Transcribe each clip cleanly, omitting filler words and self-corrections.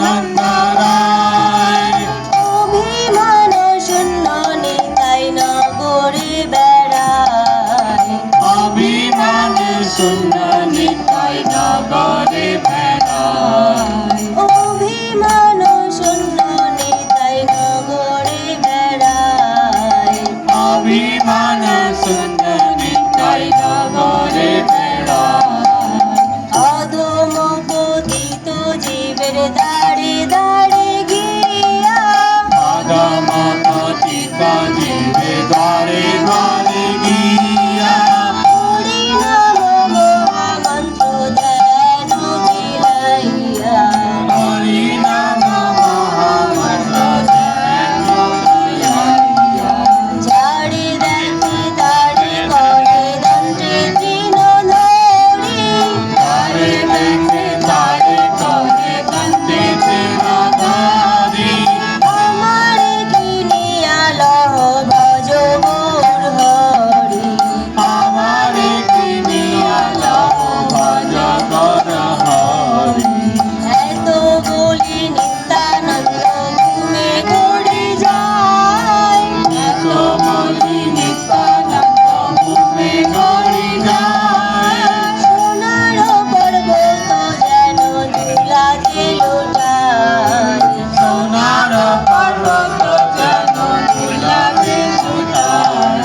নন্দ রায়। অভিমান শূন্য নিতাই নগরে বেড়ায়। অভিমান শূন্য নিতাই নগরে বেড়ায়। অভিমান শূন্য নিতাই নগরে বেড়ায়। অভিমান শূন্য নিতাই নগরে বেড়ায়। অধম পতিত জীবের দাঁড়ে দাঁড়ে গিয়া। অধম পতিত জীবে দ্বারে দ্বারে গিয়া। হরি নাম মহামন্ত্র যেন বিলাইয়া। হরি নাম মহামন্ত্র যেন গাইয়া। ঝাড়ি দেখে দাড়ি করে দণ্ডে তৃণ ধরি। তারে দেখে তারে করে দণ্ডে তৃণধারী। আমার কিনিয়া লহ ভজ গৌর হরি। আমারে কিনিয়া লও ভজ গর হরি। এত বলি নিত্যানন্দ ঘুমে গড়ে যায়। এত বলি নিত্যানন্দ ঘুমে গড়ি যায়। সোনার পর্বত যেন দুলাতে লোটায়। সোনার পর্বত যেন দুলাতে ছুটায়।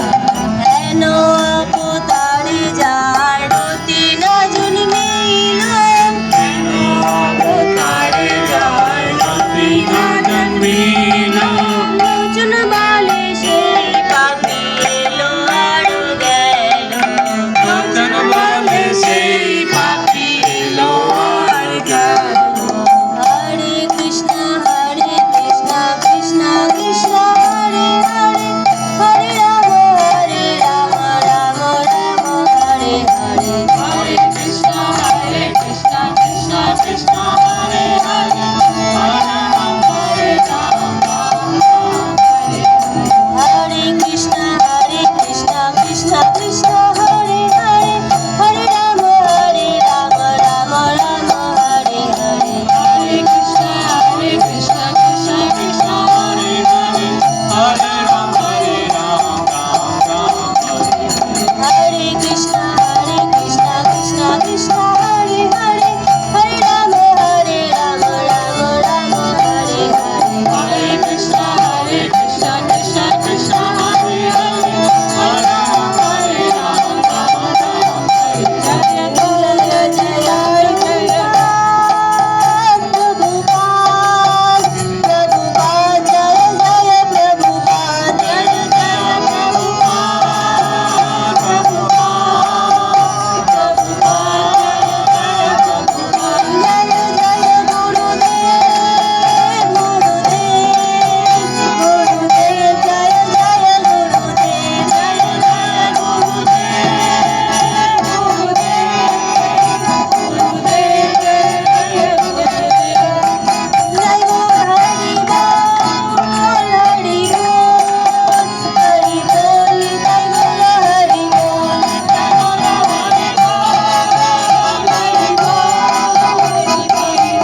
হেন অবতারে যার রতি না জন্মিল। কেন অবতারে যায় রতি না জন্মিল। লোচন বালে সেই পাপি এলো আর গেল। লোচন বলে সেই পাপি এলো আর গেল। হরে কৃষ্ণ কৃষ্ণ কৃষ্ণ হরে হরে। হরে রাম রাম রাম হরে হরে। হরে কৃষ্ণ কৃষ্ণ কৃষ্ণ হরে হরে। হরে রাম রাম রাম হরে হরে। হরে কৃষ্ণ কৃষ্ণ কৃষ্ণ হরে হরে। হরে রাম রাম রাম হরে হরে। হরে কৃষ্ণ কৃষ্ণ কৃষ্ণ হরে হরে। হরে রাম রাম রাম হরে হরে। হরে কৃষ্ণ কৃষ্ণ কৃষ্ণ হরে হরে। হরে রাম রাম রাম হরে হরে। হরে কৃষ্ণ কৃষ্ণ কৃষ্ণ হরে হরে। হরে রাম রাম রাম হরে হরে। জয় জয় প্রভুপাদ প্রভুপাদ জয় জয় প্রভুপাদ। জয় জয় প্রভুপাদ প্রভুপাদ প্রভুপাদ জয় জয় প্রভুপাদ। জয় জয় গুরুদেব গুরুদেব গুরুদেব জয় জয় গুরুদেব। জয় জয় গুরুদেব গুরুদেব জয় গুরুদেব। জয় গো হরি বল হরি বল হরি বল জয় গো হরি বল। জয় বল হরি বল হরি বল হরি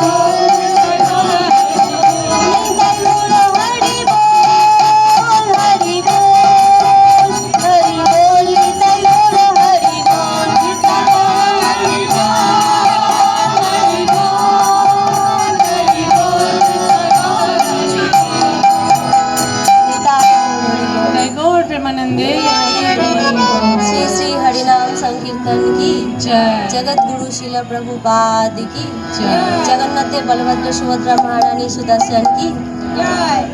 বল জয় বল হরি বল। জয় গো হরি বল হরি বল হরি বল জয় গো হরি বল। জয় বল হরি বল হরি বল হরি বল জয় বল হরি বল। जय गौर प्रेमानंदे श्री श्री हरिनाम संकीर्तन की जय जगत गुरु शिल प्रभुपाद की जय। जगन्नाथ बलभद्र सुभद्रा महारानी सुदर्शन की जय।